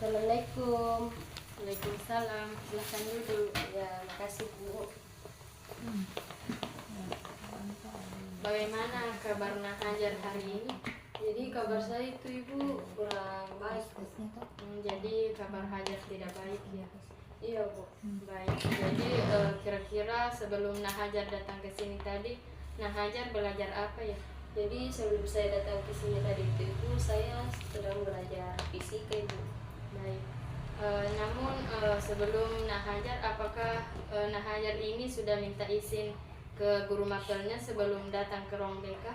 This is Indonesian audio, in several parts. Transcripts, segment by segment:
Assalamualaikum. Waalaikumsalam. Silahkan duduk. Ya, makasih Bu. Bagaimana kabar Nak Hajar hari ini? Jadi kabar saya itu Ibu kurang baik. Jadi kabar Hajar tidak baik ya. Iya Bu. Baik. Jadi kira-kira sebelum Nak Hajar datang ke sini tadi, Nak Hajar belajar apa ya? Jadi sebelum saya datang ke sini tadi itu Ibu, saya sedang belajar fisika Ibu. Baik. Namun sebelum Nak Hajar, apakah Nak Hajar ini sudah minta izin ke guru makelnya sebelum datang ke ruang BK?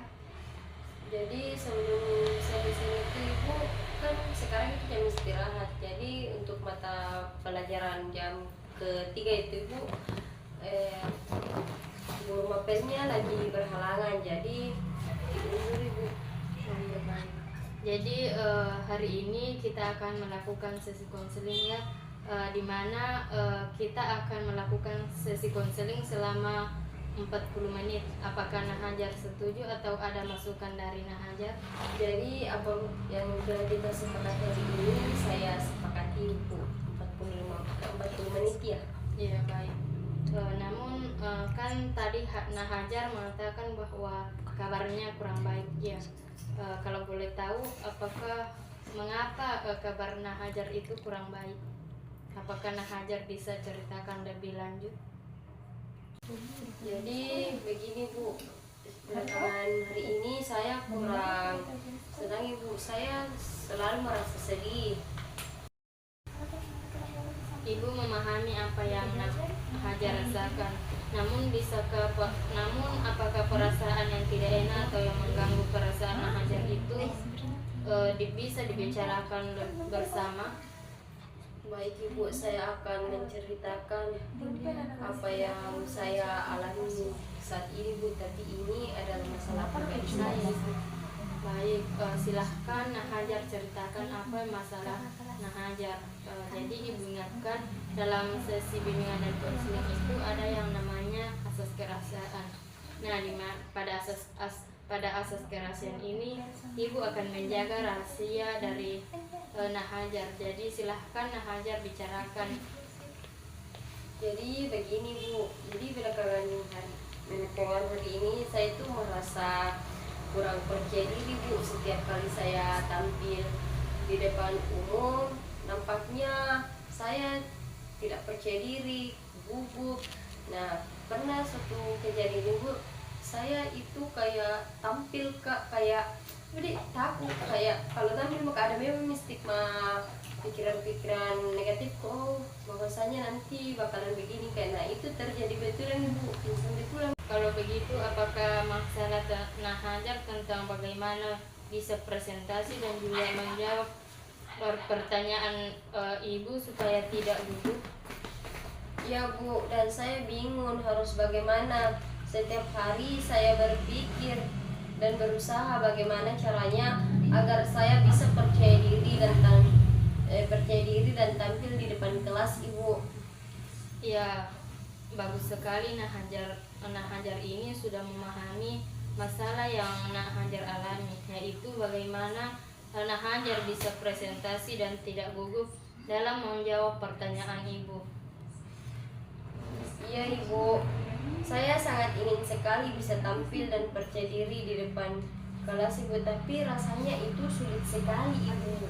Jadi sebelum saya di sini itu Ibu, kan sekarang itu jam istirahat. Jadi untuk mata pelajaran jam ketiga itu Ibu, guru mapelnya lagi berhalangan. Jadi diundur Ibu. Jadi hari ini kita akan melakukan sesi konseling ya, di mana kita akan melakukan sesi konseling selama 40 menit. Apakah Nak Hajar setuju atau ada masukan dari Nak Hajar? Jadi apa yang sudah kita sepakati hari ini saya sepakati Bu 40 menit ya. Iya baik. Namun kan tadi Nak Hajar mengatakan bahwa kabarnya kurang baik ya. Kalau boleh tahu, apakah mengapa kabar Nak Hajar itu kurang baik? Apakah Nak Hajar bisa ceritakan lebih lanjut? Jadi begini Bu, belakangan hari ini saya kurang senang Ibu. Saya selalu merasa sedih. Ibu memahami apa yang Nak Hajar rasakan. Namun apakah perasaan yang tidak enak atau yang mengganggu perasaan Nak Hajar itu bisa dibicarakan bersama? Baik Ibu, saya akan menceritakan apa yang saya alami saat ini Bu. Tapi ini adalah masalah pribadi saya. Baik, silahkan Nak Hajar ceritakan apa masalah Nak Hajar. Jadi Ibu ingatkan dalam sesi bimbingan dan konseling itu ada yang namanya asas kerahasiaan. Nah, pada asas kerahasiaan ini Ibu akan menjaga rahasia dari Nak Hajar. Jadi silahkan Nak Hajar bicarakan. Jadi begini Bu, jadi belakangan hari ini saya itu merasa kurang percaya diri Bu. Setiap kali saya tampil di depan umum, nampaknya saya tidak percaya diri, gugup. Nah, pernah satu kejadian Bu, saya itu kayak tampil kayak jadi takut, kayak kalau tampil maka ada memang stigma pikiran-pikiran negatif. Oh, bahwasanya nanti bakalan begini, karena itu terjadi betulan Bu, pingsan betulan. Kalau begitu, apakah masalah Nak Hajar tentang bagaimana bisa presentasi dan juga menjawab pertanyaan Ibu supaya tidak gugup? Ya Bu, dan saya bingung harus bagaimana. Setiap hari saya berpikir dan berusaha bagaimana caranya agar saya bisa percaya diri dan tampil di depan kelas Ibu. Ya, bagus sekali Nak Hajar ini sudah memahami masalah yang Nak Hajar alami, yaitu bagaimana Nak Hajar bisa presentasi dan tidak gugup dalam menjawab pertanyaan Ibu. Iya Ibu, saya sangat ingin sekali bisa tampil dan percaya diri di depan kelas Ibu, tapi rasanya itu sulit sekali Ibu.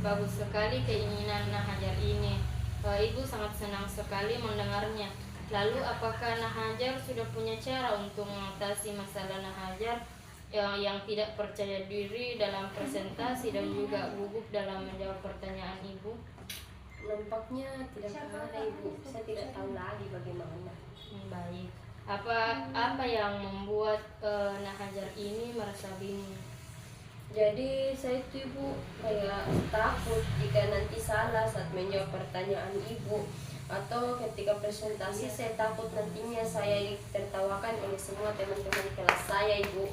Bagus sekali keinginan Nak Hajar ini. Ibu sangat senang sekali mendengarnya. Lalu apakah Nak Hajar sudah punya cara untuk mengatasi masalah Nak Hajar yang tidak percaya diri dalam presentasi dan juga gugup dalam menjawab pertanyaan Ibu? Nampaknya tidak ada Ibu. Saya tidak tahu lagi bagaimana. Baik. Apa yang membuat Nak Hajar ini merasa bingung? Jadi saya itu Ibu kayak takut jika nanti salah saat menjawab pertanyaan Ibu, atau ketika presentasi saya takut nantinya saya ditertawakan oleh semua teman-teman kelas saya Ibu.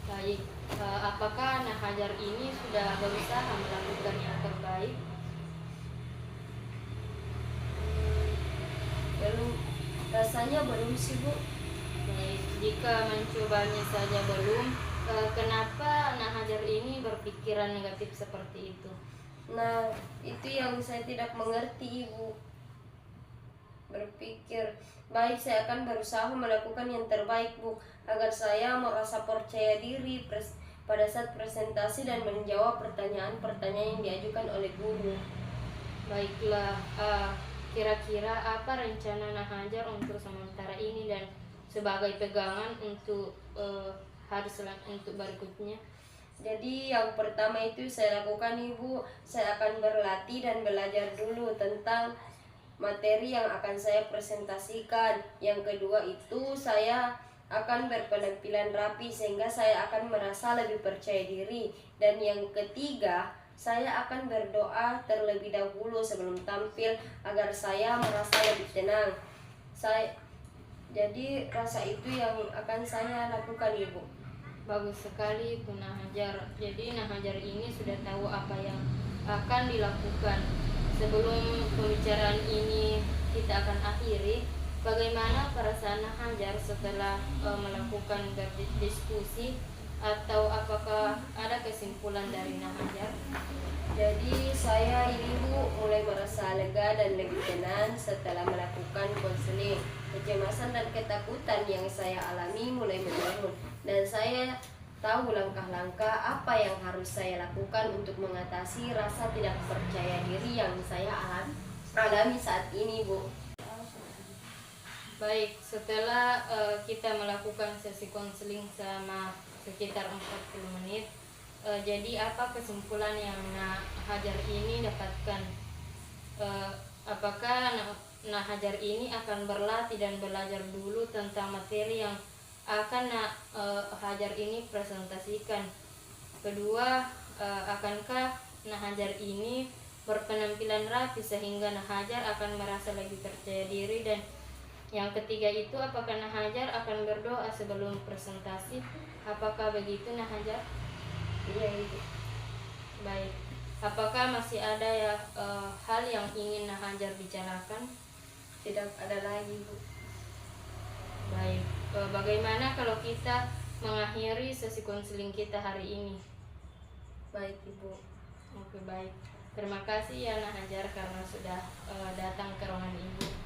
Baik. Apakah Nak Hajar ini sudah berusaha melakukan yang terbaik? Rasanya belum sih Bu. Baik, jika mencobanya saja belum, kenapa Nak Hajar ini berpikiran negatif seperti itu? Nah, itu yang saya tidak mengerti, Ibu. Berpikir, baik, saya akan berusaha melakukan yang terbaik, Bu, agar saya merasa percaya diri pada saat presentasi dan menjawab pertanyaan-pertanyaan yang diajukan oleh guru. Baiklah, kira-kira apa rencana Nahajar untuk sementara ini dan sebagai pegangan untuk untuk berikutnya? Jadi yang pertama itu saya lakukan, Ibu, saya akan berlatih dan belajar dulu tentang materi yang akan saya presentasikan. Yang kedua itu saya akan berpenampilan rapi sehingga saya akan merasa lebih percaya diri. Dan yang ketiga, saya akan berdoa terlebih dahulu sebelum tampil agar saya merasa lebih tenang. Jadi rasa itu yang akan saya lakukan, Ibu. Bagus sekali itu Nahajar. Jadi Nahajar ini sudah tahu apa yang akan dilakukan. Sebelum pembicaraan ini kita akan akhiri, bagaimana perasaan Nahajar setelah melakukan berdiskusi, atau apakah ada kesimpulan dari Nahajar? Jadi saya ini, Bu, mulai merasa lega dan lebih tenang setelah melakukan konseling. Kecemasan dan ketakutan yang saya alami mulai menurun, dan saya tahu langkah-langkah apa yang harus saya lakukan untuk mengatasi rasa tidak percaya diri yang saya alami saat ini, Bu. Baik, setelah kita melakukan sesi konseling selama sekitar 40 menit, jadi apa kesimpulan yang Nahajar ini dapatkan? Apakah Nahajar ini akan berlatih dan belajar dulu tentang materi yang akan Nahajar ini presentasikan? Kedua, akankah Nahajar ini berpenampilan rapi sehingga Nahajar akan merasa lebih percaya diri? Dan yang ketiga itu, apakah Nahajar akan berdoa sebelum presentasi? Apakah begitu Nahajar? Iya, Ibu. Baik. Apakah masih ada hal yang ingin Nahajar bicarakan? Tidak ada lagi, Bu. Baik. Bagaimana kalau kita mengakhiri sesi konseling kita hari ini? Baik, Ibu. Oke, baik. Terima kasih ya Nahajar karena sudah datang ke ruangan Ibu.